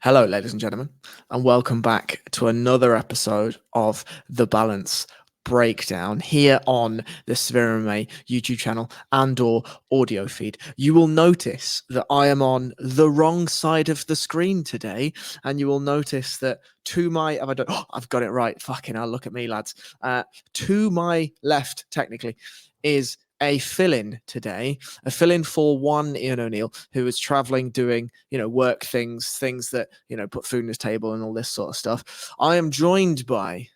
Hello, ladies and gentlemen, and welcome back to another episode of The Balance Breakdown here on the SevereMMA YouTube channel and or audio feed. You will notice that I am on the wrong side of the screen today, and you will notice that to my I've got it right. Fucking hell, look at me, lads. To my left, technically, is a fill-in today, a fill-in for one Ian O'Neill, who is traveling, doing, work things that, put food on his table and all this sort of stuff. I am joined by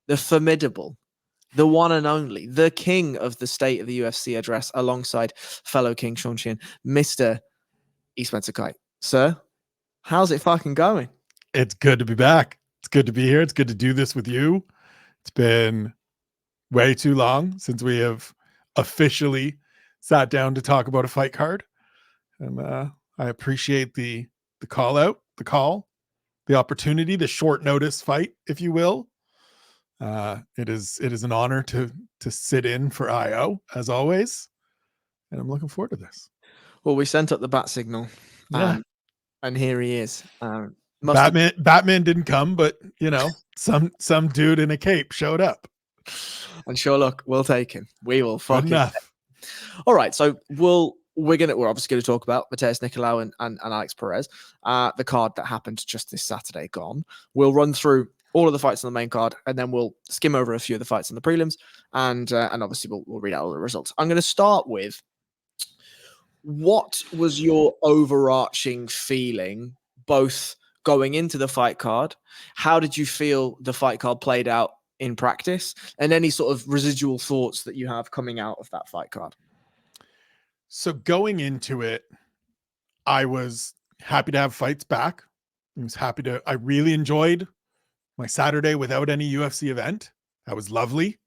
the formidable, the one and only, the king of the State of the UFC address, alongside fellow King Sean Sheehan, Mr. E. Spencer Kite. Sir, how's it fucking going? It's good to be back. It's good to be here. It's good to do this with you. It's been way too long since we have officially sat down to talk about a fight card. And I appreciate the call out, the opportunity, the short notice fight, if you will. It is an honor to sit in for IO, as always. And I'm looking forward to this. Well, we sent up the bat signal. Yeah. And here he is. Batman didn't come, but some dude in a cape showed up. And sure, look, we'll take him. We will fucking. Enough. All right, so we're obviously going to talk about Matheus Nicolau and Alex Perez, the card that happened just this Saturday gone. We'll run through all of the fights on the main card, and then we'll skim over a few of the fights in the prelims, and obviously we'll read out all the results. I'm going to start with, what was your overarching feeling, both going into the fight card? How did you feel the fight card played out in practice, and any sort of residual thoughts that you have coming out of that fight card? So going into it, I was happy to have fights back. I really enjoyed my Saturday without any UFC event. That was lovely.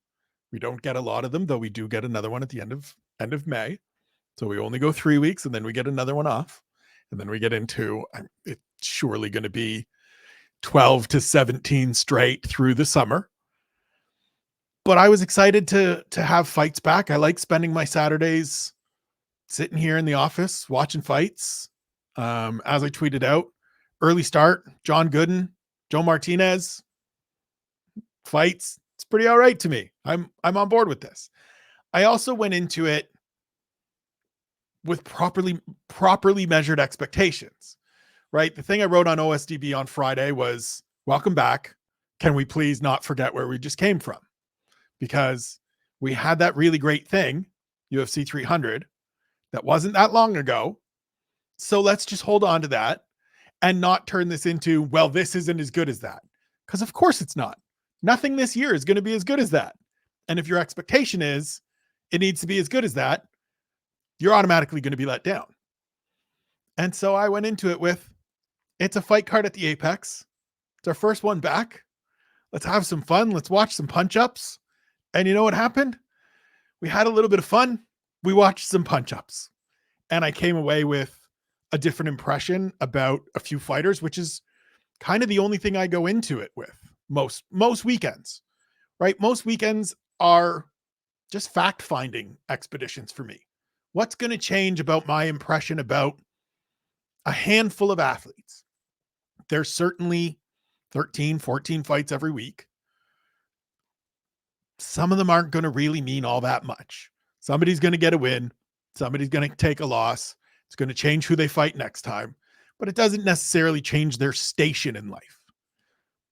We don't get a lot of them, though we do get another one at the end of May. So we only go 3 weeks, and then we get another one off. And then we get into, it's surely going to be 12 to 17 straight through the summer. But I was excited to have fights back. I like spending my Saturdays sitting here in the office watching fights. As I tweeted out, early start, John Gooden, Joe Martinez fights. It's pretty all right to me. I'm on board with this. I also went into it with properly measured expectations, right? The thing I wrote on OSDB on Friday was, welcome back. Can we please not forget where we just came from? Because we had that really great thing, UFC 300, that wasn't that long ago. So let's just hold on to that and not turn this into, well, this isn't as good as that. Because of course it's not. Nothing this year is going to be as good as that. And if your expectation is it needs to be as good as that, you're automatically going to be let down. And so I went into it with, it's a fight card at the Apex. It's our first one back. Let's have some fun. Let's watch some punch-ups. And you know what happened? We had a little bit of fun. We watched some punch-ups. And I came away with a different impression about a few fighters, which is kind of the only thing I go into it with most weekends, right? Most weekends are just fact-finding expeditions for me. What's going to change about my impression about a handful of athletes? There's certainly 13, 14 fights every week. Some of them aren't going to really mean all that much. Somebody's going to get a win. Somebody's going to take a loss. It's going to change who they fight next time, but it doesn't necessarily change their station in life.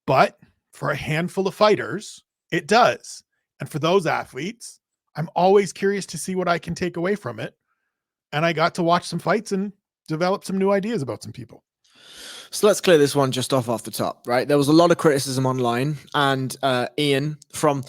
But for a handful of fighters, it does. And for those athletes, I'm always curious to see what I can take away from it. And I got to watch some fights and develop some new ideas about some people. So let's clear this one just off the top, right? There was a lot of criticism online, and Ian from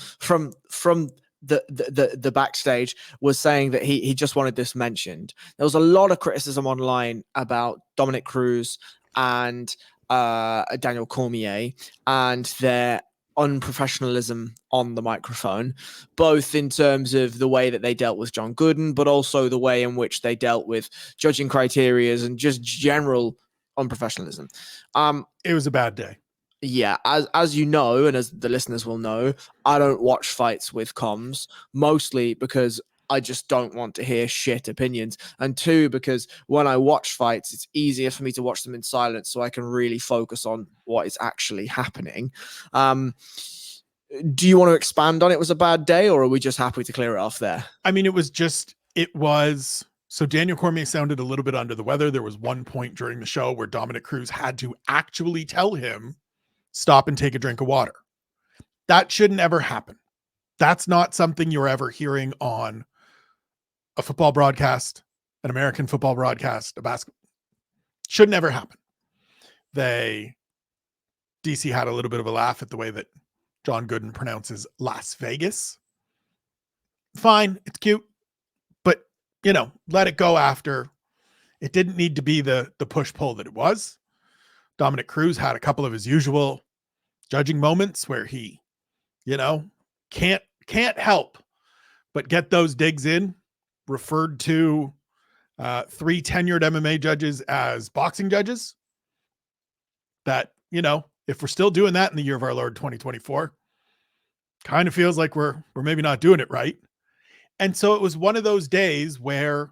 the backstage was saying that he just wanted this mentioned. There was a lot of criticism online about Dominic Cruz and Daniel Cormier and their unprofessionalism on the microphone, both in terms of the way that they dealt with John Gooden, but also the way in which they dealt with judging criterias and just general unprofessionalism. It was a bad day. Yeah, as you know, and as the listeners will know, I don't watch fights with comms, mostly because I just don't want to hear shit opinions. And two, because when I watch fights, it's easier for me to watch them in silence so I can really focus on what is actually happening. Do you want to expand on it was a bad day, or are we just happy to clear it off there? I mean, so Daniel Cormier sounded a little bit under the weather. There was one point during the show where Dominic Cruz had to actually tell him, stop and take a drink of water. That shouldn't ever happen. That's not something you're ever hearing on a football broadcast, an American football broadcast, a basketball. Shouldn't ever happen. DC had a little bit of a laugh at the way that John Gooden pronounces Las Vegas. Fine, it's cute, but let it go after. It didn't need to be the push-pull that it was. Dominic Cruz had a couple of his usual judging moments where he, can't help but get those digs in, referred to 3 tenured MMA judges as boxing judges. That, if we're still doing that in the year of our Lord 2024, kind of feels like we're maybe not doing it right. And so it was one of those days where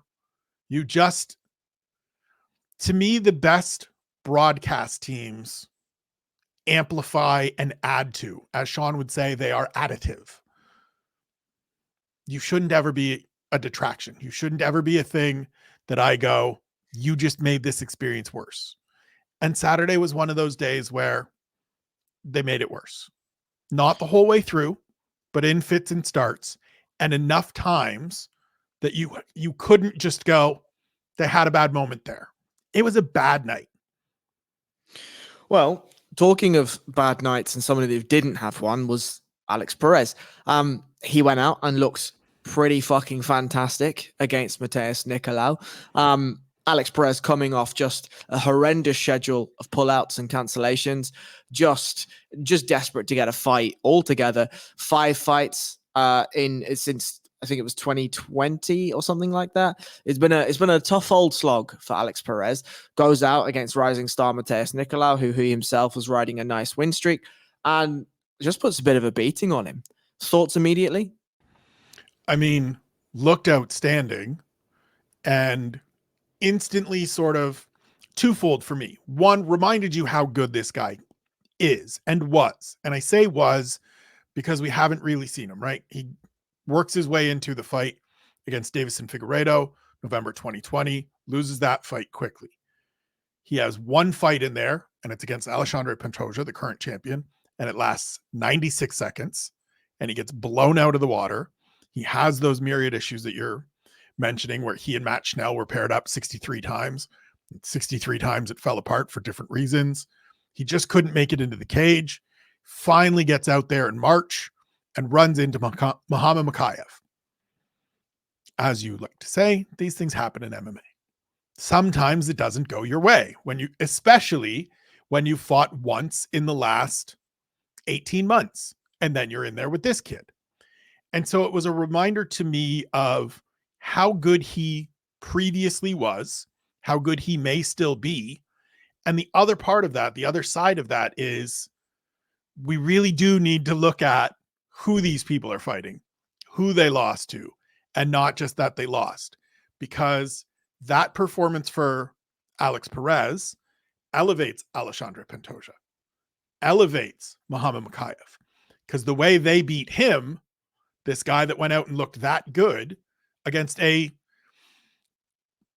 to me, the best broadcast teams amplify and add to. As Sean would say, they are additive. You shouldn't ever be a detraction. You shouldn't ever be a thing that I go, you just made this experience worse. And Saturday was one of those days where they made it worse. Not the whole way through, but in fits and starts, and enough times that you couldn't just go, they had a bad moment there. It was a bad night. Well, talking of bad nights and somebody who didn't have one was Alex Perez. He went out and looked pretty fucking fantastic against Matheus Nicolau. Alex Perez coming off just a horrendous schedule of pullouts and cancellations, just desperate to get a fight altogether. 5 fights since I think it was 2020 or something like that. It's been a tough old slog for Alex Perez. Goes out against rising star Matheus Nicolau, who he himself was riding a nice win streak, and just puts a bit of a beating on him. Thoughts immediately? I mean, looked outstanding, and instantly sort of twofold for me. One, reminded you how good this guy is and was. And I say was because we haven't really seen him, right? He works his way into the fight against Davison Figueiredo, November 2020, loses that fight quickly. He has one fight in there, and it's against Alexandre Pantoja, the current champion, and it lasts 96 seconds, and he gets blown out of the water. He has those myriad issues that you're mentioning where he and Matt Schnell were paired up 63 times. 63 times it fell apart for different reasons. He just couldn't make it into the cage. Finally gets out there in March and runs into Muhammad Mokaev. As you like to say, these things happen in MMA. Sometimes it doesn't go your way, especially when you fought once in the last 18 months, and then you're in there with this kid. And so it was a reminder to me of how good he previously was, how good he may still be. And the other part of that, the other side of that is we really do need to look at who these people are fighting, who they lost to, and not just that they lost. Because that performance for Alex Perez elevates Alexandre Pantoja, elevates Muhammad Mokaev. Because the way they beat him, this guy that went out and looked that good against Matheus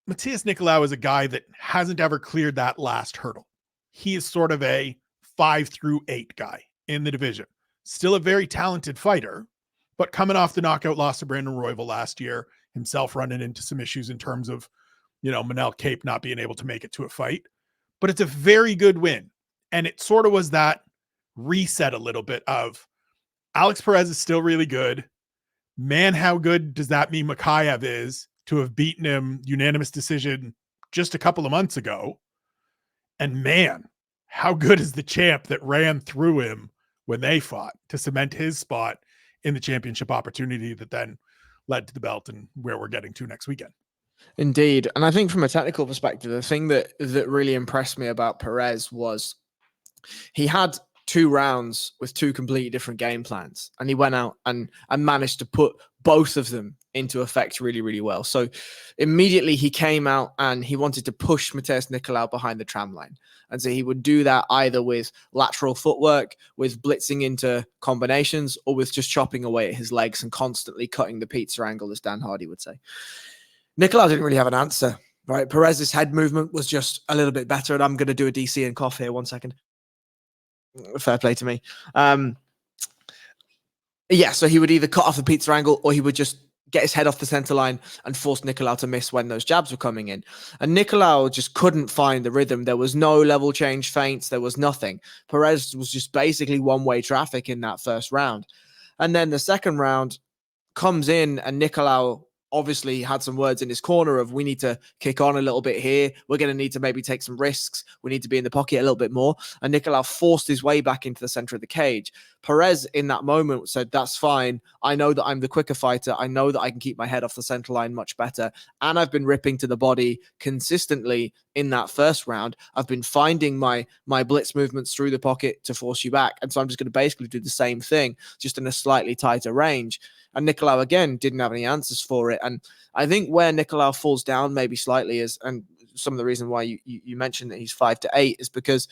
Nicolau is a guy that hasn't ever cleared that last hurdle. He is sort of a 5 through 8 guy in the division. Still a very talented fighter, but coming off the knockout loss to Brandon Royval last year, himself running into some issues in terms of, Manel Cape not being able to make it to a fight. But it's a very good win. And it sort of was that reset a little bit of Alex Perez is still really good. Man, how good does that mean Mokaev is to have beaten him unanimous decision just a couple of months ago? And man, how good is the champ that ran through him when they fought to cement his spot in the championship opportunity that then led to the belt and where we're getting to next weekend. Indeed. And I think from a technical perspective, the thing that really impressed me about Perez was he had 2 rounds with 2 completely different game plans, and he went out and managed to put both of them into effect really, really well. So immediately he came out and he wanted to push Matheus Nicolau behind the tram line. And so he would do that either with lateral footwork, with blitzing into combinations, or with just chopping away at his legs and constantly cutting the pizza angle, as Dan Hardy would say. Nicolau didn't really have an answer, right? Perez's head movement was just a little bit better. And I'm going to do a DC and cough here. 1 second. Fair play to me. Yeah, so he would either cut off the pizza angle or he would just get his head off the center line and force Nicolau to miss when those jabs were coming in. And Nicolau just couldn't find the rhythm. There was no level change feints. There was nothing. Perez was just basically one-way traffic in that first round. And then the second round comes in and Nicolau obviously had some words in his corner of, we need to kick on a little bit here. We're going to need to maybe take some risks. We need to be in the pocket a little bit more. And Nicolau forced his way back into the center of the cage. Perez in that moment said, that's fine. I know that I'm the quicker fighter. I know that I can keep my head off the center line much better. And I've been ripping to the body consistently in that first round. I've been finding my blitz movements through the pocket to force you back. And so I'm just going to basically do the same thing, just in a slightly tighter range. And Nicolau, again, didn't have any answers for it. And I think where Nicolau falls down maybe slightly is, and some of the reason why you mentioned that he's 5'8" is because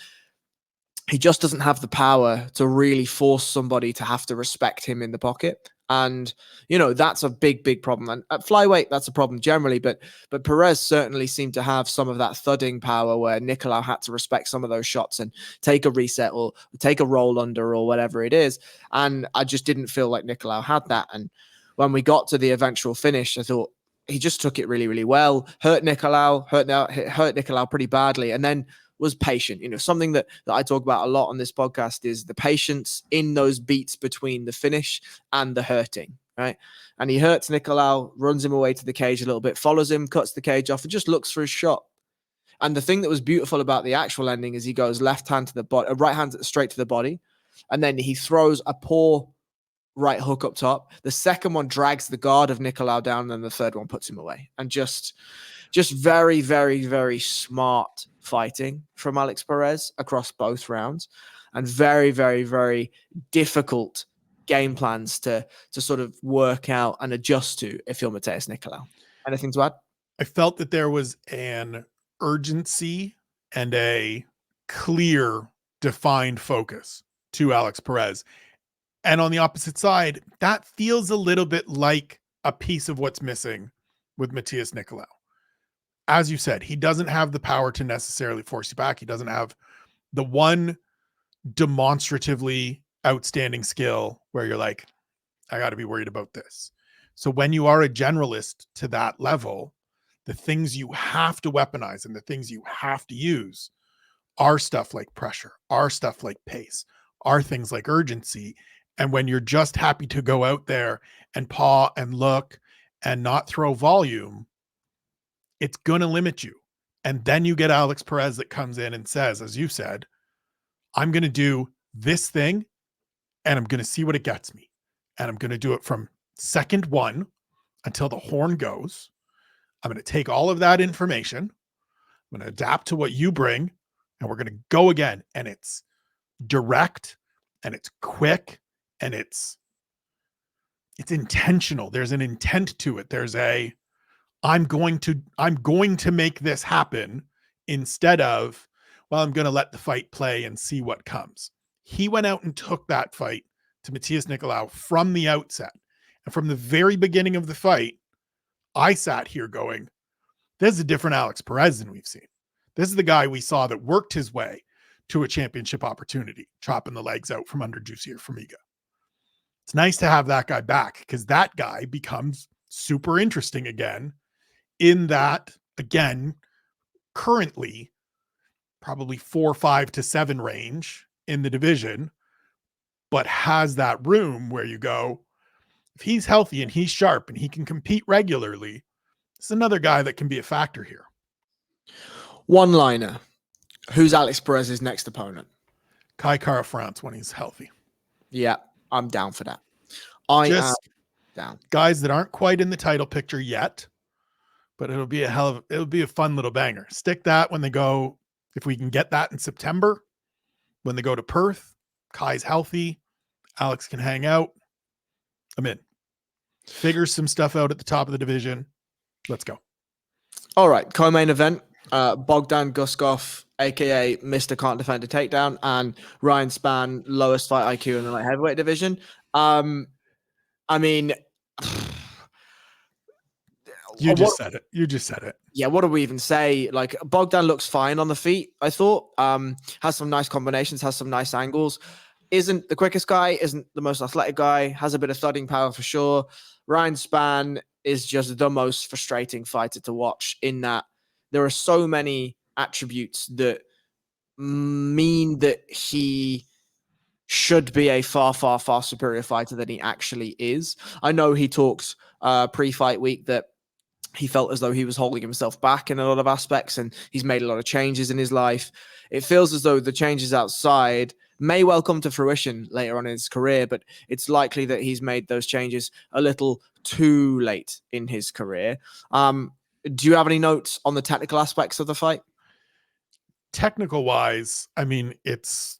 he just doesn't have the power to really force somebody to have to respect him in the pocket. And, that's a big, big problem. And at flyweight, that's a problem generally. But Perez certainly seemed to have some of that thudding power where Nicolau had to respect some of those shots and take a reset or take a roll under or whatever it is. And I just didn't feel like Nicolau had that. And when we got to the eventual finish, I thought he just took it really, really well. Hurt Nicolau pretty badly. And then was patient. Something that I talk about a lot on this podcast is the patience in those beats between the finish and the hurting, right? And he hurts Nicolau, runs him away to the cage a little bit, follows him, cuts the cage off, and just looks for his shot. And the thing that was beautiful about the actual ending is he goes left hand to the body, right hand straight to the body, and then he throws a poor right hook up top. The second one drags the guard of Nicolau down, and then the third one puts him away. And just very, very, very smart fighting from Alex Perez across both rounds, and very, very, very difficult game plans to sort of work out and adjust to if you're Matheus Nicolau. Anything to add? I felt that there was an urgency and a clear, defined focus to Alex Perez. And on the opposite side, that feels a little bit like a piece of what's missing with Matheus Nicolau. As you said, he doesn't have the power to necessarily force you back. He doesn't have the one demonstratively outstanding skill where you're like, I got to be worried about this. So when you are a generalist to that level, the things you have to weaponize and the things you have to use are stuff like pressure, are stuff like pace, are things like urgency. And when you're just happy to go out there and paw and look and not throw volume, it's going to limit you. And then you get Alex Perez that comes in and says, as you said, I'm going to do this thing and I'm going to see what it gets me. And I'm going to do it from second one until the horn goes. I'm going to take all of that information. I'm going to adapt to what you bring and we're going to go again. And it's direct and it's quick and it's intentional. There's an intent to it. There's a, I'm going to make this happen instead of, well, I'm going to let the fight play and see what comes. He went out and took that fight to Matheus Nicolau from the outset. And from the very beginning of the fight, I sat here going, this is a different Alex Perez than we've seen. This is the guy we saw that worked his way to a championship opportunity, chopping the legs out from under Jussier Formiga. It's nice to have that guy back because that guy becomes super interesting again. In that, again, currently probably 4, 5 to 7 range in the division, but has that room where you go, if he's healthy and he's sharp and he can compete regularly, it's another guy that can be a factor here. One liner. Who's Alex Perez's next opponent? Kai Kara France when he's healthy. Yeah, I'm down for that. I am down. Guys that aren't quite in the title picture yet, but it'll be a fun little banger. Stick that when they go, if we can get that in September, when they go to Perth, Kai's healthy, Alex can hang out. I'm in. figures some stuff out at the top of the division. Let's go. All right, co-main event. Bogdan Guskov, aka Mr. Can't Defend a Takedown, and Ryan Spann, lowest fight IQ in the light heavyweight division. I mean, you just said it. You just said it. Yeah, what do we even say? Like, Bogdan looks fine on the feet, I thought. Has some nice combinations, has some nice angles. Isn't the quickest guy, isn't the most athletic guy, has a bit of thudding power for sure. Ryan Spann is just the most frustrating fighter to watch, in that there are so many attributes that mean that he should be a far, far, far superior fighter than he actually is. I know he talks pre-fight week that he felt as though he was holding himself back in a lot of aspects, and he's made a lot of changes in his life. It feels as though the changes outside may well come to fruition later on in his career, but it's likely that he's made those changes a little too late in his career. Do you have any notes on the technical aspects of the fight? Technical wise, I mean, it's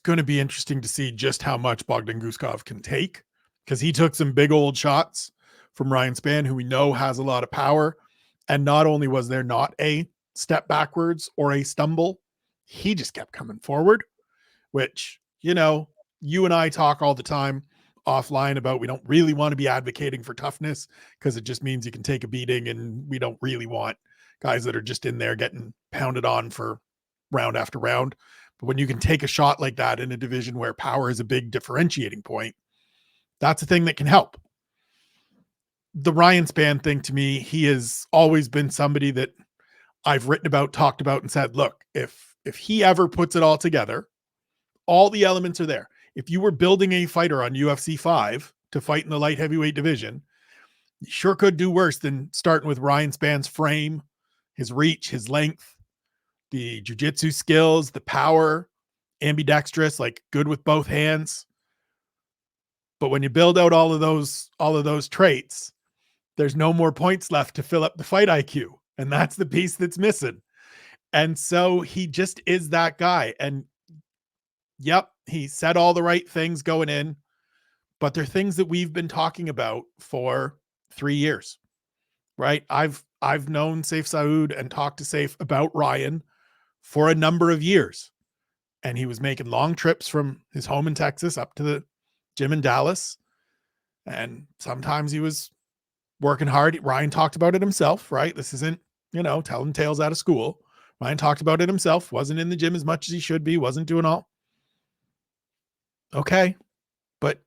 going to be interesting to see just how much Bogdan Guskov can take, because he took some big old shots from Ryan Spann, who we know has a lot of power. And not only was there not a step backwards or a stumble, he just kept coming forward, which, you know, you and I talk all the time offline about we don't really want to be advocating for toughness, because it just means you can take a beating, and we don't really want guys that are just in there getting pounded on for round after round. But when you can take a shot like that in a division where power is a big differentiating point, that's a thing that can help. The Ryan Spann thing, to me, he has always been somebody that I've written about, talked about, and said, look, if he ever puts it all together, all the elements are there. If you were building a fighter on UFC 5 to fight in the light heavyweight division, you sure could do worse than starting with Ryan Spann's frame, his reach, his length, the jiu-jitsu skills, the power, ambidextrous, like good with both hands. But when you build out all of those traits, there's no more points left to fill up the fight IQ. And that's the piece that's missing. And so he just is that guy. And yep, he said all the right things going in, but they're things that we've been talking about for 3 years, right? I've known Saif Saud and talked to Saif about Ryan for a number of years. And he was making long trips from his home in Texas up to the gym in Dallas. And sometimes he was working hard. Ryan talked about it himself, right? This isn't, telling tales out of school. Ryan talked about it himself, wasn't in the gym as much as he should be, wasn't doing all. Okay. But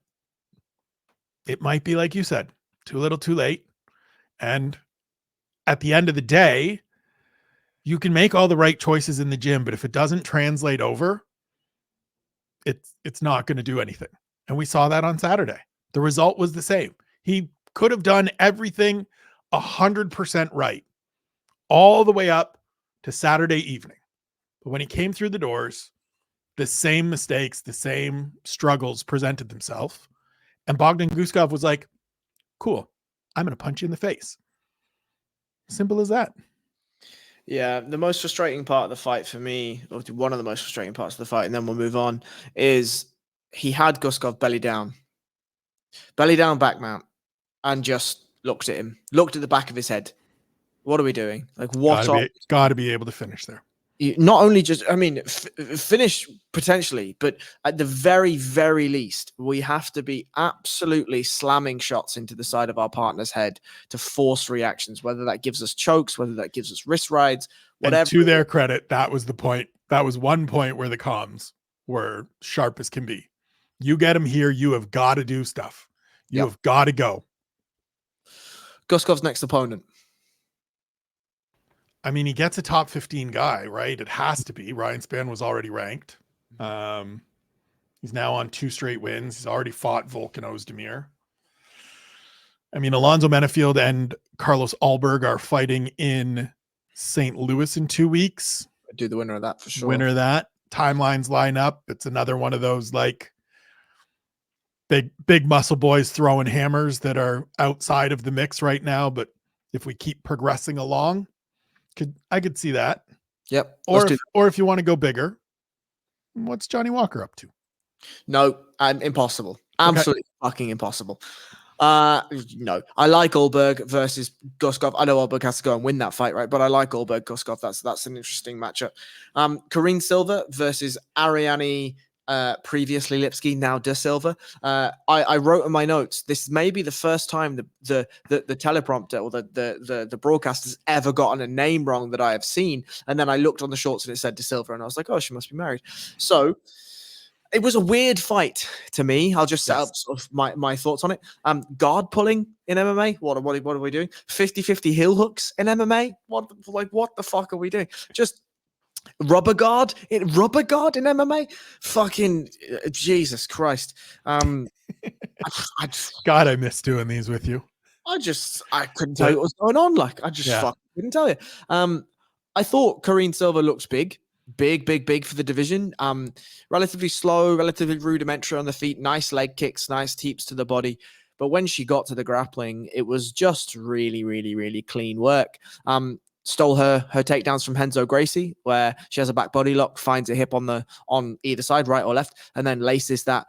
it might be, like you said, too little, too late. And at the end of the day, you can make all the right choices in the gym, but if it doesn't translate over, it's not going to do anything. And we saw that on Saturday. The result was the same. He could have done everything 100% right all the way up to Saturday evening. But when he came through the doors, the same mistakes, the same struggles presented themselves. And Bogdan Guskov was like, cool, I'm going to punch you in the face. Simple as that. Yeah, the most frustrating part of the fight for me, or one of the most frustrating parts of the fight, and then we'll move on, is he had Guskov belly down back mount, and just looked at him, looked at the back of his head. What are we doing? Like, what? Got to be able to finish there. Not only just, finish potentially, but at the very, very least, we have to be absolutely slamming shots into the side of our partner's head to force reactions, whether that gives us chokes, whether that gives us wrist rides, whatever. And to their credit, that was the point. That was one point where the comms were sharp as can be. You get him here, you have got to do stuff. You have got to go. Guskov's next opponent. I mean, he gets a top 15 guy, right? It has to be. Ryan Spann was already ranked. He's now on 2 straight wins. He's already fought Volkan Ozdemir. I mean, Alonzo Menafield and Carlos Alberg are fighting in St. Louis in 2 weeks. I'd do the winner of that for sure. Winner of that. Timelines line up. It's another one of those like big muscle boys throwing hammers that are outside of the mix right now. But if we keep progressing along, I could see that. Yep. Or if you want to go bigger, what's Johnny Walker up to? No, impossible. Absolutely fucking impossible. No, I like Goldberg versus Guskov. I know Goldberg has to go and win that fight, right? But I like Goldberg Guskov. That's an interesting matchup. Karine Silva versus Ariane, previously Lipski, now De Silva. I wrote in my notes, this may be the first time the teleprompter or the broadcast has ever gotten a name wrong that I have seen. And then I looked on the shorts and it said De Silva, and I was like, oh, she must be married. So it was a weird fight to me. I'll just set up sort of my thoughts on it. Guard pulling in MMA. What are we doing? 50-50 heel hooks in MMA. What the fuck are we doing? Just rubber guard in MMA. Fucking Jesus Christ. God, I miss doing these with you. I couldn't tell you what was going on. Like, I just fucking couldn't tell you. I thought Karine Silva looks big for the division. Relatively slow, relatively rudimentary on the feet, nice leg kicks, nice teeps to the body. But when she got to the grappling, it was just really, really, really clean work. Stole her takedowns from Renzo Gracie, where she has a back body lock, finds a hip on either side, right or left, and then laces that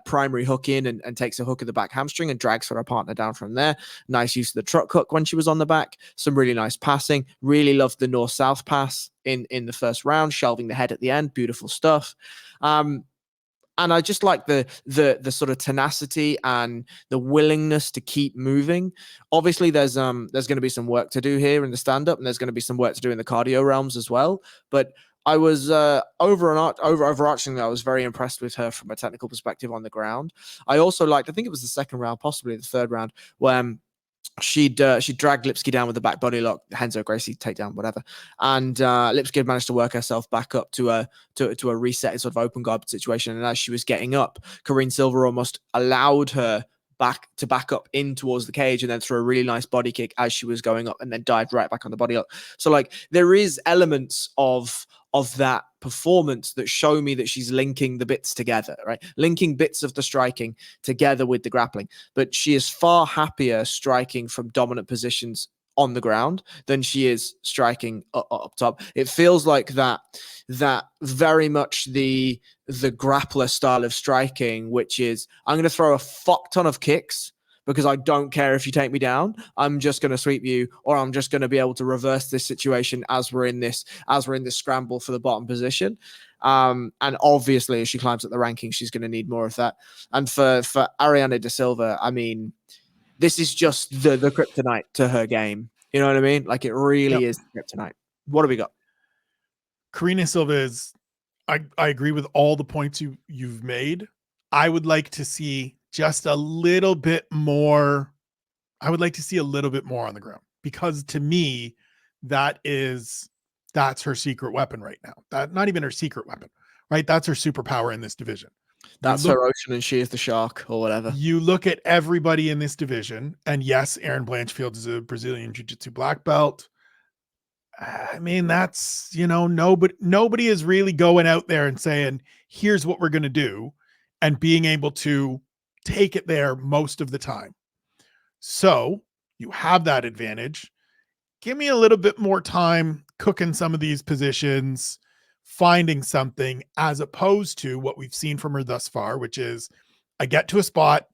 primary hook in and takes a hook at the back hamstring and drags her partner down from there. Nice use of the truck hook when she was on the back. Some really nice passing. Really loved the north-south pass in the first round, shelving the head at the end. Beautiful stuff. And I just like the sort of tenacity and the willingness to keep moving. Obviously, there's going to be some work to do here in the stand-up, and there's going to be some work to do in the cardio realms as well. But I was overarchingly, I was very impressed with her from a technical perspective on the ground. I also liked, I think it was the second round, possibly the third round, when she dragged Lipski down with the back body lock, Renzo Gracie takedown, whatever, and Lipski had managed to work herself back up to a reset sort of open guard situation. And as she was getting up, Karine Silva almost allowed her back up in towards the cage, and then threw a really nice body kick as she was going up, and then dived right back on the body lock. So like there is elements of that performance that show me that she's linking the bits together, right? Linking bits of the striking together with the grappling. But she is far happier striking from dominant positions on the ground than she is striking up top. It feels like that very much the grappler style of striking, which is I'm going to throw a fuck ton of kicks because I don't care if you take me down. I'm just going to sweep you, or I'm just going to be able to reverse this situation as we're in this scramble for the bottom position. And obviously, as she climbs up the rankings, she's going to need more of that. And for Ariane De Silva, I mean, this is just the kryptonite to her game. You know what I mean? Like it really is kryptonite. What do we got? Karine Silva is, I agree with all the points you've made. I would like to see just a little bit more. I would like to see a little bit more on the ground, because to me, that's her secret weapon right now. That not even her secret weapon, right? That's her superpower in this division. That's her ocean and she is the shark, or whatever. You look at everybody in this division, and yes, Erin Blanchfield is a Brazilian Jiu-Jitsu black belt. I mean, that's, nobody is really going out there and saying, here's what we're going to do, and being able to take it there most of the time. So you have that advantage. Give me a little bit more time cooking some of these positions, finding something, as opposed to what we've seen from her thus far, which is I get to a spot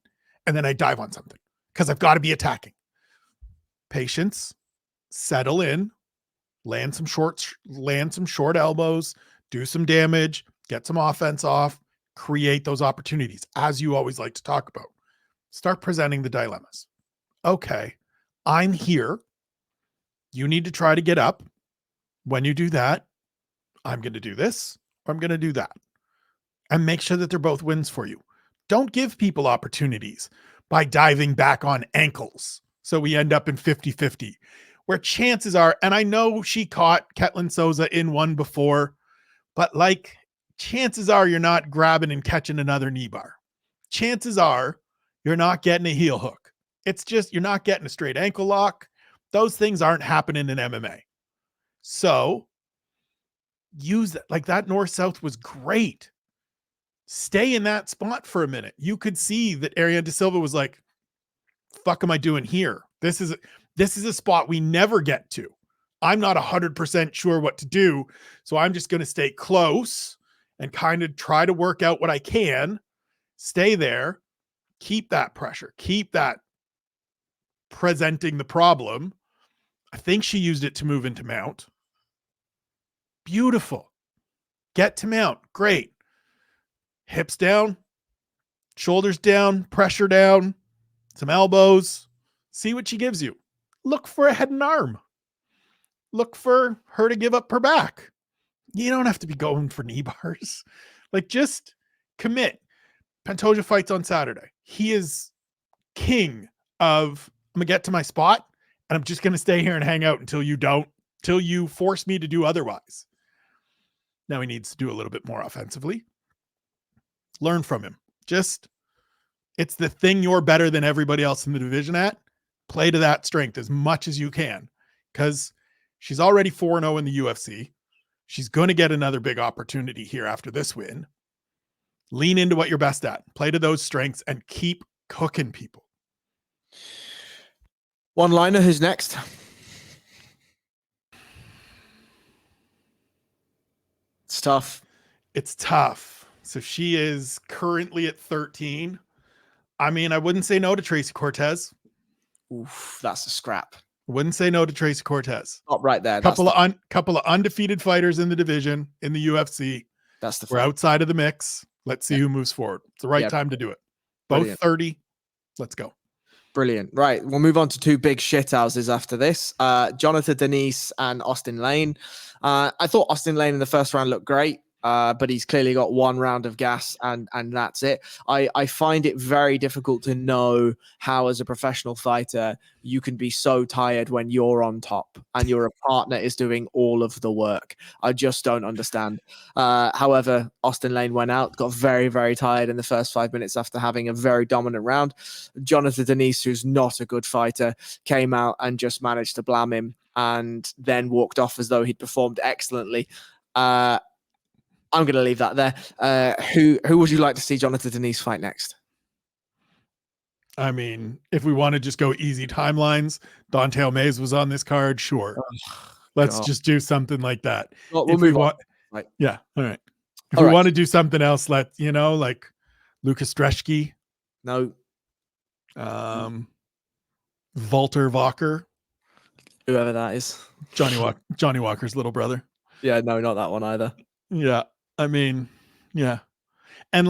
and then I dive on something because I've got to be attacking. Patience, settle in, land some short elbows, do some damage, get some offense off, create those opportunities, as you always like to talk about. Start presenting the dilemmas. Okay, I'm here. You need to try to get up. When you do that, I'm going to do this, or I'm going to do that. And make sure that they're both wins for you. Don't give people opportunities by diving back on ankles. So we end up in 50-50, where chances are, and I know she caught Ketlin Souza in one before, but like, chances are you're not grabbing and catching another knee bar. Chances are you're not getting a heel hook. It's just, you're not getting a straight ankle lock. Those things aren't happening in MMA. So use that. Like that north-south was great. Stay in that spot for a minute. You could see that Ariane De Silva was like, fuck am I doing here? This is a spot we never get to. I'm not 100% sure what to do. So I'm just going to stay close and kind of try to work out what I can, stay there, Keep that pressure. Keep that presenting the problem. I think she used it to move into mount. Beautiful. Get to mount. Great. Hips down, shoulders down, pressure down, some elbows. See what she gives you. Look for a head and arm. Look for her to give up her back. You don't have to be going for knee bars. Like, just commit. Pantoja fights on Saturday. He is king of, I'm going to get to my spot and I'm just going to stay here and hang out until you force me to do otherwise. Now he needs to do a little bit more offensively. Learn from him. It's the thing you're better than everybody else in the division at. Play to that strength as much as you can, because she's already 4-0 in the UFC. She's going to get another big opportunity here after this win. Lean into what you're best at. Play to those strengths and keep cooking people. One-liner, who's next? It's tough. It's tough. So she is currently at 13. I mean, I wouldn't say no to Tracy Cortez. Oof, that's a scrap. Wouldn't say no to Tracy Cortez. Not right there. Couple of undefeated fighters in the division in the UFC. We're outside of the mix. Let's see who moves forward. It's the right time to do it. Both Brilliant. 30. Let's go. Brilliant. Right. We'll move on to two big shithouses after this. Johnata, Diniz, and Austin Lane. I thought Austin Lane in the first round looked great. But he's clearly got one round of gas and that's it. I find it very difficult to know how, as a professional fighter, you can be so tired when you're on top and your partner is doing all of the work. I just don't understand. However, Austin Lane went out, got very, very tired in the first 5 minutes after having a very dominant round. Johnata Diniz, who's not a good fighter, came out and just managed to blam him and then walked off as though he'd performed excellently. I'm going to leave that there. Who would you like to see Johnata Diniz fight next? I mean, if we want to just go easy timelines, Don'Tale Mayes was on this card. Sure. Let's just do something like that. Well, we'll move on. Right. Yeah. All right. If we want to do something else, like Lucas Dreschke. No. Walter Walker. Whoever that is. Johnny Walker's little brother. Yeah, no, not that one either. Yeah. I mean, yeah. And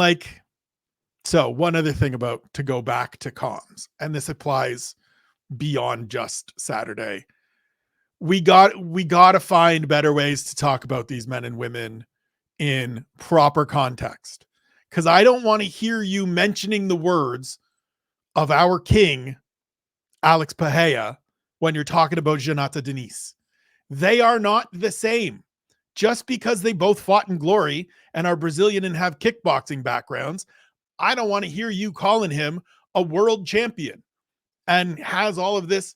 so one other thing to go back to comms, and this applies beyond just Saturday. We got to find better ways to talk about these men and women in proper context. Because I don't want to hear you mentioning the words of our king, Alex Pereira, when you're talking about Johnata Diniz. They are not the same. Just because they both fought in glory and are Brazilian and have kickboxing backgrounds, I don't want to hear you calling him a world champion and has all of this.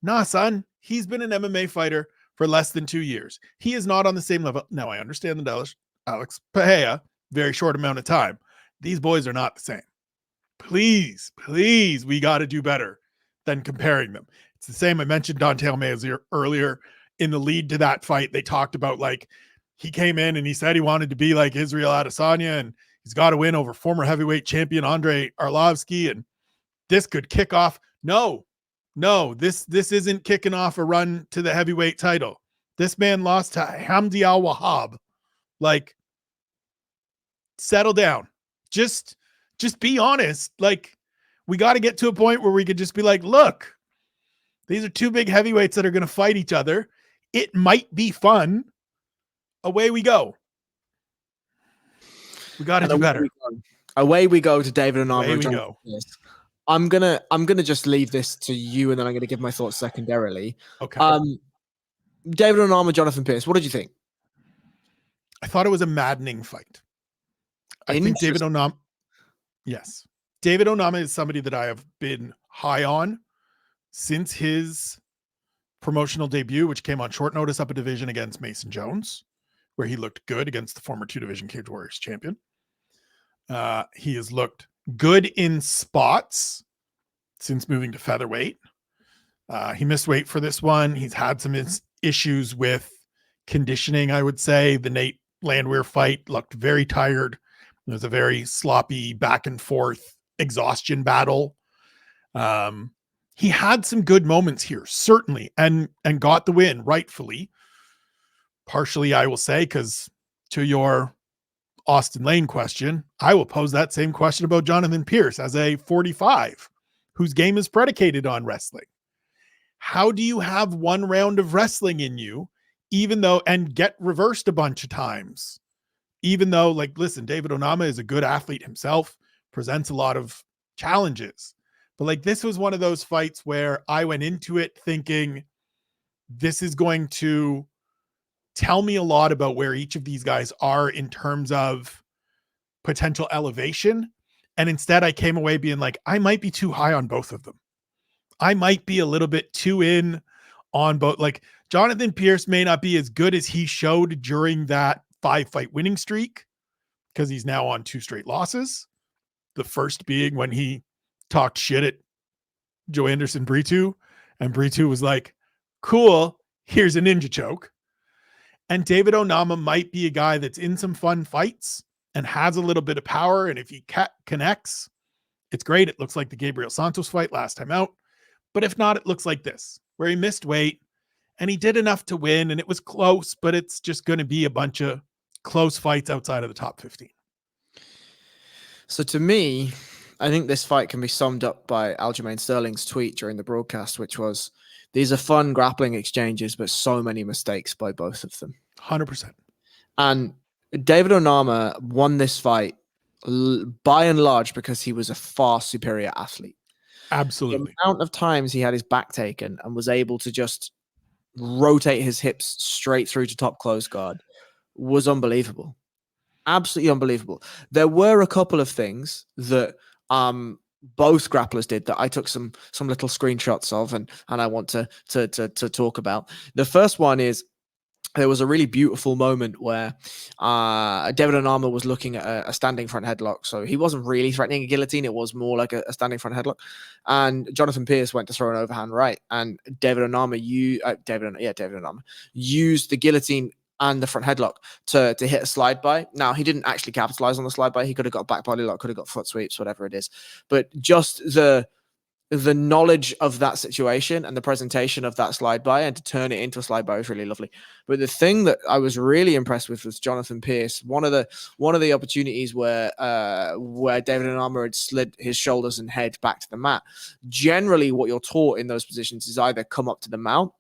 Nah, son, he's been an MMA fighter for less than 2 years. He is not on the same level. Now, I understand the Alex Pereira, very short amount of time. These boys are not the same. Please, we got to do better than comparing them. It's the same. I mentioned Don'Tale Mayes earlier. In the lead to that fight, they talked about he came in and he said he wanted to be like Israel Adesanya and he's got to win over former heavyweight champion Andrei Arlovsky, and this could kick off. No, this isn't kicking off a run to the heavyweight title. This man lost to Hamdi Al-Wahhab. Settle down. Just be honest. We got to get to a point where we could just be like, look, these are two big heavyweights that are going to fight each other. It might be fun. Away we go. We got to do better. Away we go to David Onama. Away we go. I'm gonna just leave this to you, and then I'm gonna give my thoughts secondarily. Okay. David Onama, Jonathan Pearce. What did you think? I thought it was a maddening fight. I think David Onama. Yes, David Onama is somebody that I have been high on since his promotional debut, which came on short notice up a division against Mason Jones, where he looked good against the former 2-division Cage Warriors champion. He has looked good in spots since moving to featherweight. He missed weight for this one. He's had some issues with conditioning, I would say. The Nate Landwehr fight looked very tired. It was a very sloppy back and forth exhaustion battle. He had some good moments here, certainly, and got the win rightfully. Partially, I will say, because to your Austin Lane question, I will pose that same question about Jonathan Pierce as a 45 whose game is predicated on wrestling. How do you have one round of wrestling in you, even though, and get reversed a bunch of times, even though, like, listen, David Onama is a good athlete himself, presents a lot of challenges, but like, this was one of those fights where I went into it thinking this is going to tell me a lot about where each of these guys are in terms of potential elevation. And instead I came away being like, I might be too high on both of them. I might be a little bit too in on both. Like, Jonathan Pierce may not be as good as he showed during that 5-fight winning streak, because he's now on 2 straight losses. The first being when he talked shit at Joe Anderson Brito, and Brito was like, cool, here's a ninja choke. And David Onama might be a guy that's in some fun fights and has a little bit of power. And if he connects, it's great. It looks like the Gabriel Santos fight last time out. But if not, it looks like this, where he missed weight and he did enough to win, and it was close, but it's just going to be a bunch of close fights outside of the top 15. So to me, I think this fight can be summed up by Aljamain Sterling's tweet during the broadcast, which was, these are fun grappling exchanges, but so many mistakes by both of them. 100%. And David Onama won this fight by and large because he was a far superior athlete. Absolutely. The amount of times he had his back taken and was able to just rotate his hips straight through to top close guard was unbelievable. Absolutely unbelievable. There were a couple of things that both grapplers did that I took some little screenshots of, and I want to talk about. The first one is, there was a really beautiful moment where David Onama was looking at a standing front headlock. So he wasn't really threatening a guillotine. It was more like a standing front headlock. And Jonathan Pierce went to throw an overhand right. And David Onama used the guillotine and the front headlock to hit a slide by. Now, he didn't actually capitalize on the slide by. He could have got back body lock, could have got foot sweeps, whatever it is. But just the knowledge of that situation and the presentation of that slide by, and to turn it into a slide by, was really lovely. But the thing that I was really impressed with was Jonathan Pierce. One of the opportunities where David Onama had slid his shoulders and head back to the mat. Generally, what you're taught in those positions is either come up to the mount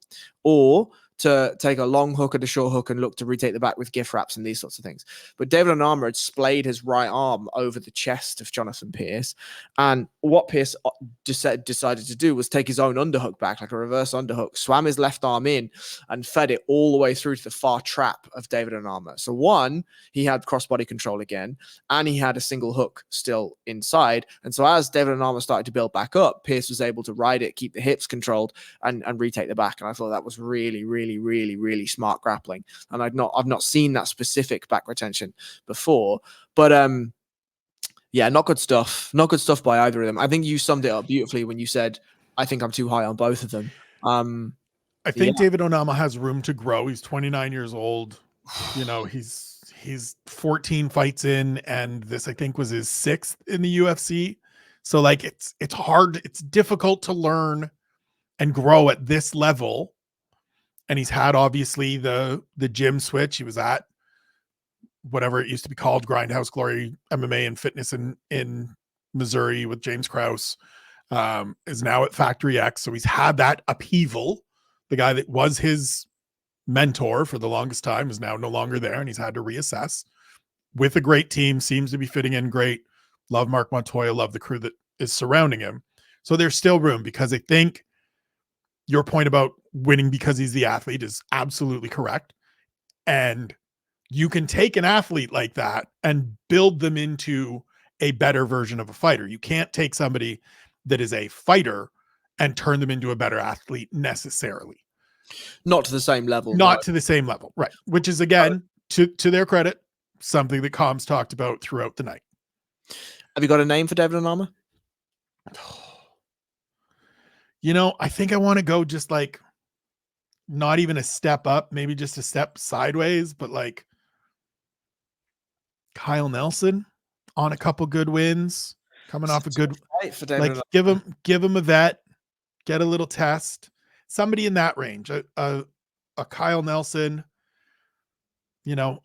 or to take a long hook and a short hook and look to retake the back with gift wraps and these sorts of things. But David Onama had splayed his right arm over the chest of Jonathan Pierce. And what Pierce decided to do was take his own underhook back, like a reverse underhook, swam his left arm in and fed it all the way through to the far trap of David Onama. So one, he had cross-body control again, and he had a single hook still inside. And so as David Onama started to build back up, Pierce was able to ride it, keep the hips controlled, and retake the back. And I thought that was really, really, really, really smart grappling. And I've not seen that specific back retention before. But yeah, not good stuff. Not good stuff by either of them. I think you summed it up beautifully when you said, I think I'm too high on both of them. I think David Onama has room to grow. He's 29 years old. You know, he's 14 fights in, and this, I think, was his 6th in the UFC. So like, it's hard. It's difficult to learn and grow at this level. And he's had, obviously, the gym switch. He was at whatever it used to be called, Grindhouse Glory MMA and Fitness in Missouri with James Krause, is now at Factory X. So he's had that upheaval. The guy that was his mentor for the longest time is now no longer there, and he's had to reassess with a great team, seems to be fitting in great. Love Mark Montoya, love the crew that is surrounding him. So there's still room, because I think your point about winning because he's the athlete is absolutely correct. And you can take an athlete like that and build them into a better version of a fighter. You can't take somebody that is a fighter and turn them into a better athlete necessarily. Not to the same level. Not to the same level, right? Which is, again, to their credit, something that Comms talked about throughout the night. Have you got a name for David Onama? You know, I think I want to go just like not even a step up, maybe just a step sideways, but like Kyle Nelson on a couple good wins. Coming off a good, fight for David. like give him a vet, get a little test. Somebody in that range, a Kyle Nelson. You know,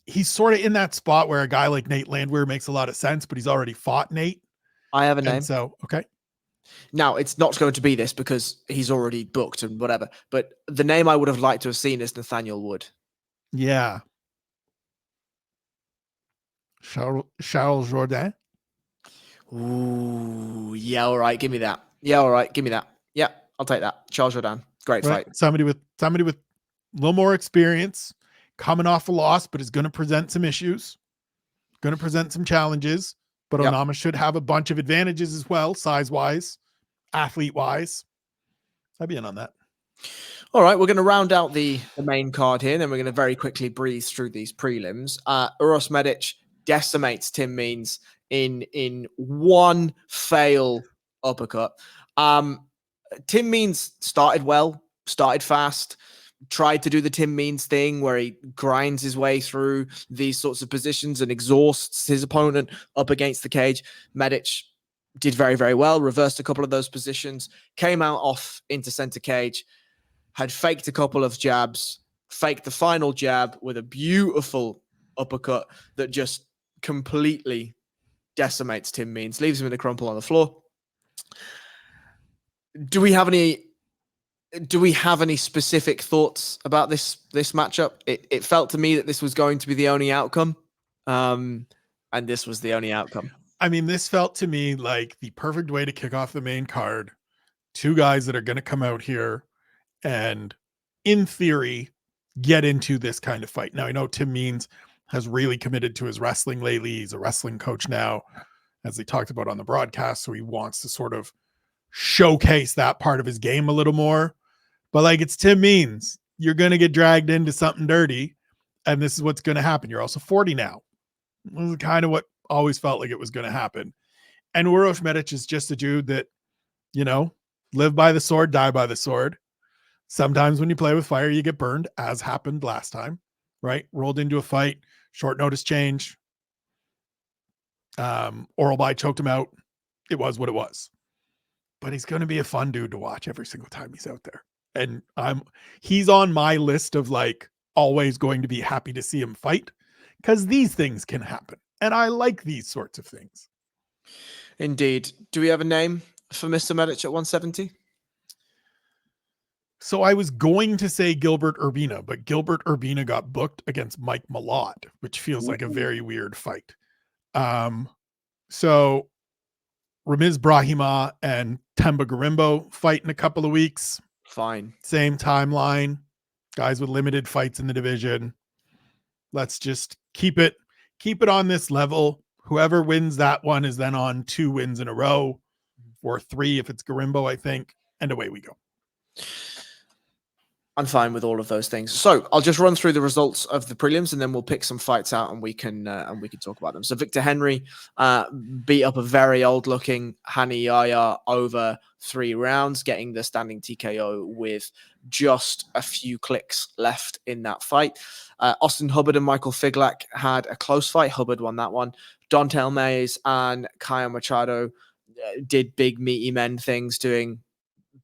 he's sort of in that spot where a guy like Nate Landwehr makes a lot of sense, but he's already fought Nate. I have a name. And so, okay. Now, it's not going to be this because he's already booked and whatever, but the name I would have liked to have seen is Nathaniel Wood. Yeah. Charles Jourdain. Ooh, yeah, all right, give me that. Yeah, all right, give me that. Yeah, I'll take that. Charles Jourdain, great fight. Somebody with a little more experience, coming off a loss, but is going to present some issues, going to present some challenges. But Onama should have a bunch of advantages as well, size-wise, athlete-wise. I'd be in on that. All right, we're going to round out the main card here, and then we're going to very quickly breeze through these prelims. Uros Medic decimates Tim Means in one fail uppercut. Tim Means started well, started fast, tried to do the Tim Means thing where he grinds his way through these sorts of positions and exhausts his opponent up against the cage. Medic did very, very well, reversed a couple of those positions, came out off into center cage, had faked a couple of jabs, faked the final jab with a beautiful uppercut that just completely decimates Tim Means, leaves him in a crumple on the floor. Do we have any specific thoughts about this matchup? It felt to me that this was going to be the only outcome, and this was the only outcome. I mean, this felt to me like the perfect way to kick off the main card. Two guys that are going to come out here and, in theory, get into this kind of fight. Now, I know Tim Means has really committed to his wrestling lately. He's a wrestling coach now, as they talked about on the broadcast, so he wants to sort of showcase that part of his game a little more. But like, it's Tim Means. You're going to get dragged into something dirty, and this is what's going to happen. You're also 40 now. This is kind of what always felt like it was going to happen. And Uros Medic is just a dude that, you know, live by the sword, die by the sword. Sometimes when you play with fire, you get burned, as happened last time, right? Rolled into a fight, short notice change. Oral By choked him out. It was what it was. But he's going to be a fun dude to watch every single time he's out there. And he's on my list of like always going to be happy to see him fight, because these things can happen. And I like these sorts of things. Indeed. Do we have a name for Mr. Medic at 170? So I was going to say Gilbert Urbina, but Gilbert Urbina got booked against Mike Malott, which feels like a very weird fight. So Ramiz Brahima and Temba Garimbo fight in a couple of weeks. Fine. Same timeline. Guys with limited fights in the division. Let's just keep it on this level. Whoever wins that one is then on 2 wins in a row, or 3 if it's Garimbo, I think, and away we go. I'm fine with all of those things. So I'll just run through the results of the prelims, and then we'll pick some fights out, and we can talk about them. So Victor Henry beat up a very old-looking Hani Yahya over 3 rounds, getting the standing TKO with just a few clicks left in that fight. Austin Hubbard and Michael Figlak had a close fight. Hubbard won that one. Dontel Mays and Kaya Machado did big meaty men things, doing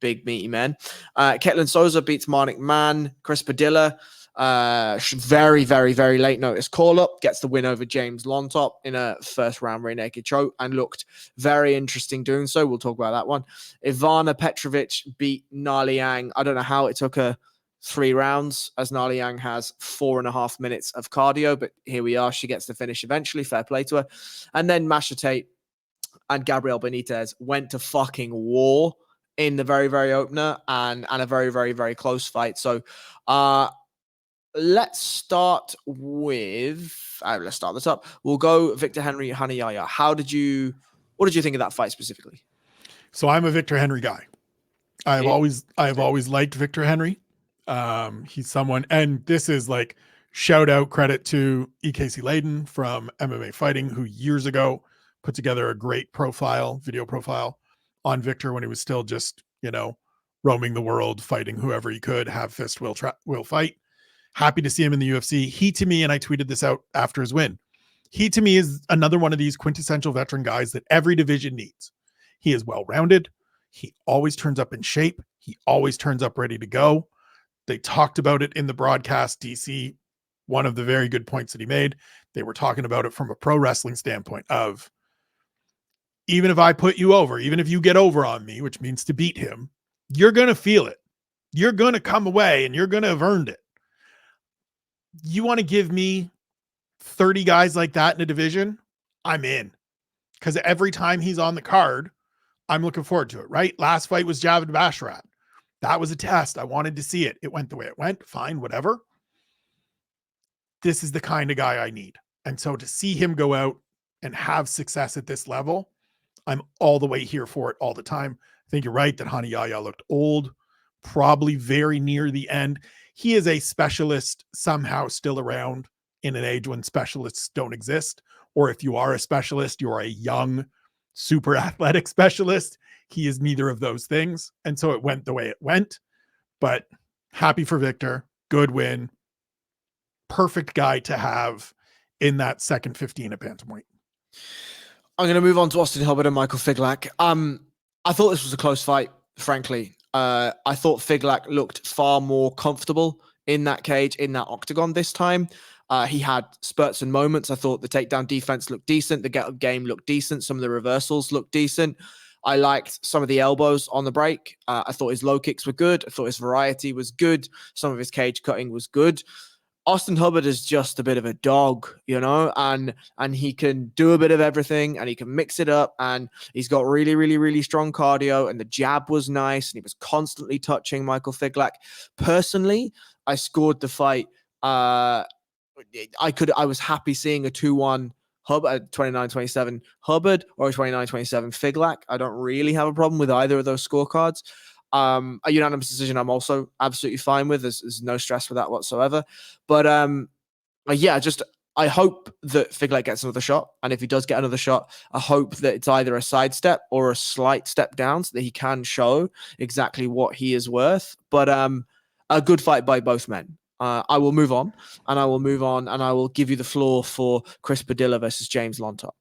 big meaty men. Ketlin Souza beats Marnik Mann. Chris Padilla, very, very, very late notice call up, gets the win over James Lontop in a first round rear naked choke, and looked very interesting doing so. We'll talk about that one. Ivana Petrovic beat Nali Yang. I don't know how it took her 3 rounds, as Nali Yang has 4.5 minutes of cardio, but here we are. She gets the finish eventually. Fair play to her. And then Masha Tate and Gabriel Benitez went to fucking war in the very, very opener, and a very, very, very close fight. So let's start with, let's start this up. We'll go Victor Henry, Hani Yahya. What did you think of that fight specifically? So I'm a Victor Henry guy. I have always liked Victor Henry. He's someone, and this is like shout out credit to EKC Layden from MMA Fighting, who years ago put together a great video profile on Victor when he was still just, you know, roaming the world, fighting whoever he could, have fist, will fight. Happy to see him in the UFC. He, to me, and I tweeted this out after his win, He, to me, is another one of these quintessential veteran guys that every division needs. He is well-rounded. He always turns up in shape. He always turns up ready to go. They talked about it in the broadcast, DC. One of the very good points that he made, they were talking about it from a pro wrestling standpoint of, even if I put you over, even if you get over on me, which means to beat him, you're going to feel it. You're going to come away and you're going to have earned it. You want to give me 30 guys like that in a division? I'm in. Because every time he's on the card, I'm looking forward to it, right? Last fight was Javid Basharat. That was a test. I wanted to see it. It went the way it went. Fine, whatever. This is the kind of guy I need. And so to see him go out and have success at this level, I'm all the way here for it all the time. I think you're right that Hani Yahya looked old, probably very near the end. He is a specialist somehow still around in an age when specialists don't exist. Or if you are a specialist, you're a young, super athletic specialist. He is neither of those things. And so it went the way it went. But happy for Victor. Good win. Perfect guy to have in that second 15 at bantamweight. I'm going to move on to Austin Hubbard and Michael Figlak. I thought this was a close fight, frankly. I thought Figlak looked far more comfortable in that cage, in that octagon this time. He had spurts and moments. I thought the takedown defense looked decent. The get-up game looked decent. Some of the reversals looked decent. I liked some of the elbows on the break. I thought his low kicks were good. I thought his variety was good. Some of his cage cutting was good. Austin Hubbard is just a bit of a dog, you know, and he can do a bit of everything and he can mix it up, and he's got really, really, really strong cardio, and the jab was nice and he was constantly touching Michael Figlak. Personally, I scored the fight. I was happy seeing a 2-1 Hubbard, 29-27 Hubbard, or a 29-27 Figlak. I don't really have a problem with either of those scorecards. A unanimous decision I'm also absolutely fine with. There's no stress with that whatsoever. But yeah, just I hope that Figlak gets another shot. And if he does get another shot, I hope that it's either a sidestep or a slight step down so that he can show exactly what he is worth. But a good fight by both men. I will move on, and I will give you the floor for Chris Padilla versus James Lontop.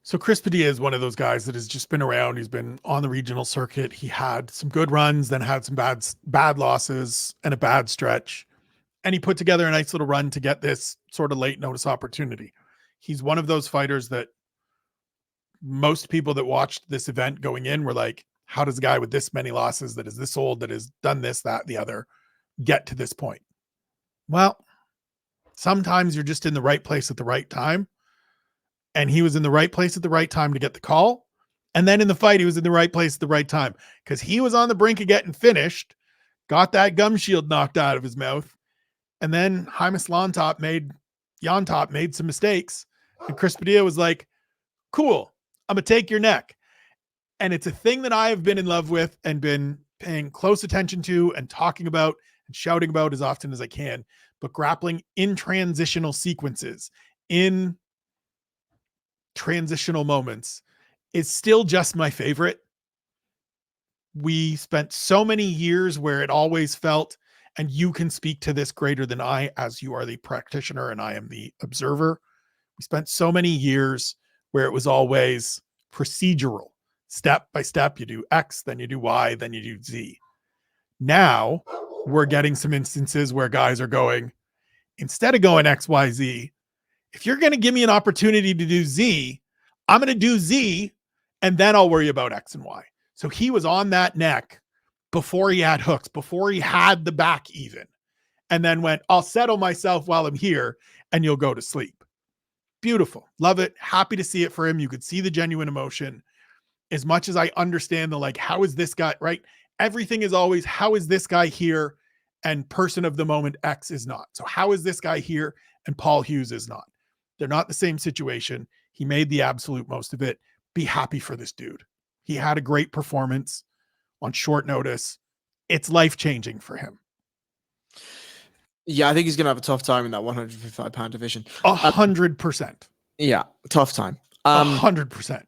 So Chris Padilla is one of those guys that has just been around. He's been on the regional circuit. He had some good runs, then had some bad losses and a bad stretch. And he put together a nice little run to get this sort of late notice opportunity. He's one of those fighters that most people that watched this event going in were like, how does a guy with this many losses, that is this old, that has done this, that, the other, get to this point? Well, sometimes you're just in the right place at the right time. And he was in the right place at the right time to get the call. And then in the fight, he was in the right place at the right time because he was on the brink of getting finished, got that gum shield knocked out of his mouth. And then Jaimes Yontop made some mistakes. And Chris Padilla was like, cool, I'm going to take your neck. And it's a thing that I have been in love with and been paying close attention to and talking about and shouting about as often as I can. But grappling in transitional sequences, in transitional moments, is still just my favorite. We spent so many years where it always felt, and you can speak to this greater than I, as you are the practitioner and I am the observer. We spent so many years where it was always procedural, step by step. You do X, then you do Y, then you do Z. Now we're getting some instances where guys are going, instead of going X, Y, Z, if you're going to give me an opportunity to do Z, I'm going to do Z, and then I'll worry about X and Y. So he was on that neck before he had hooks, before he had the back even, and then went, I'll settle myself while I'm here, and you'll go to sleep. Beautiful. Love it. Happy to see it for him. You could see the genuine emotion. As much as I understand the, like, how is this guy, right? Everything is always, how is this guy here? And person of the moment X is not. So how is this guy here? And Paul Hughes is not. They're not the same situation. He made the absolute most of it. Be happy for this dude. He had a great performance on short notice. It's life-changing for him. Yeah, I think he's going to have a tough time in that 155-pound division. 100%. Yeah, tough time. 100%.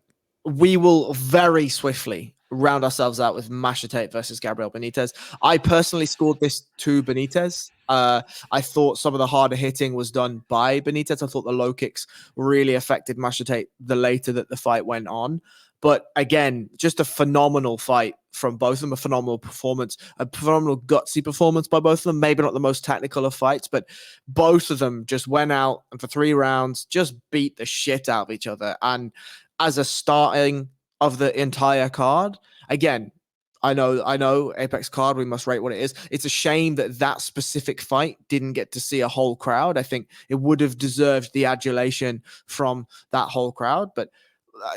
We will very swiftly round ourselves out with Masha Tate versus Gabriel Benitez. I personally scored this to Benitez. I thought some of the harder hitting was done by Benitez. I thought the low kicks really affected Masha Tate the later that the fight went on. But again, just a phenomenal fight from both of them, a phenomenal performance, a phenomenal gutsy performance by both of them. Maybe not the most technical of fights, but both of them just went out and for 3 rounds, just beat the shit out of each other. And as a starting of the entire card, again, I know Apex card, we must rate what it is. It's a shame that specific fight didn't get to see a whole crowd. I think it would have deserved the adulation from that whole crowd, but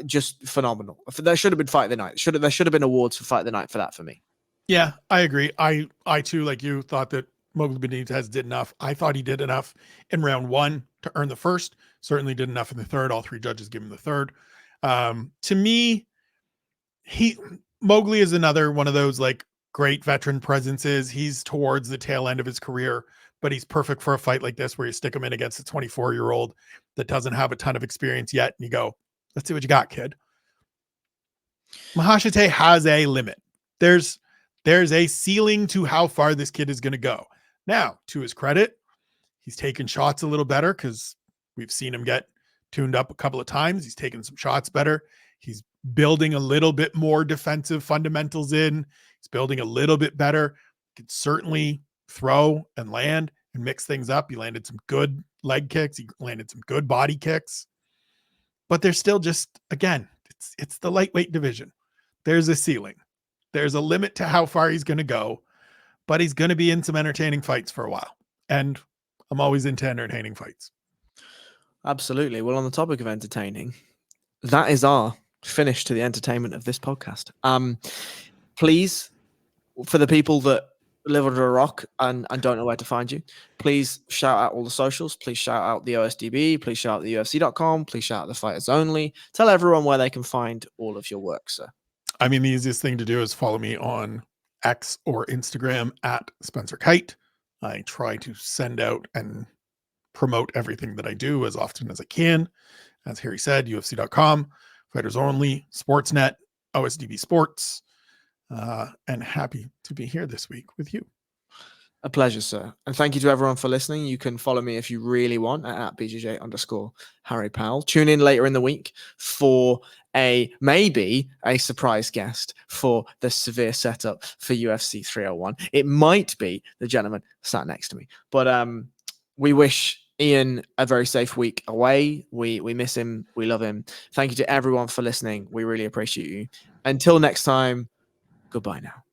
just phenomenal. There should have been fight of the night. There should have been awards for fight of the night for that for me. Yeah, I agree. I too, like you, thought that Mogli Benitez did enough. I thought he did enough in round 1 to earn the first. Certainly did enough in the third. All 3 judges give him the third. To me, Mowgli is another one of those like great veteran presences. He's towards the tail end of his career, but he's perfect for a fight like this where you stick him in against a 24-year-old that doesn't have a ton of experience yet, and you go, let's see what you got, kid. Masha Tate has a limit. There's a ceiling to how far this kid is going to go. Now, to his credit, he's taken shots a little better because we've seen him get tuned up a couple of times. He's taken some shots better. He's building a little bit more defensive fundamentals in. He's building a little bit better. He can certainly throw and land and mix things up. He landed some good leg kicks. He landed some good body kicks. But there's still just, again, it's the lightweight division. There's a ceiling. There's a limit to how far he's going to go, but he's going to be in some entertaining fights for a while. And I'm always into entertaining fights. Absolutely. Well, on the topic of entertaining, that is our finish to the entertainment of this podcast. Please, for the people that live under a rock and don't know where to find you, please shout out all the socials. Please shout out the OSDB. Please shout out the UFC.com. Please shout out the Fighters Only. Tell everyone where they can find all of your work, sir. I mean, the easiest thing to do is follow me on X or Instagram at Spencer Kite. I try to send out and promote everything that I do as often as I can. As Harry said, UFC.com, Fighters Only, Sportsnet, OSDB Sports, and happy to be here this week with you. A pleasure, sir. And thank you to everyone for listening. You can follow me if you really want at BJJ_Harry Powell. Tune in later in the week for maybe a surprise guest for the severe setup for UFC 301. It might be the gentleman sat next to me, but we wish Ian a very safe week away. We miss him. We love him. Thank you to everyone for listening. We really appreciate you. Until next time, goodbye now.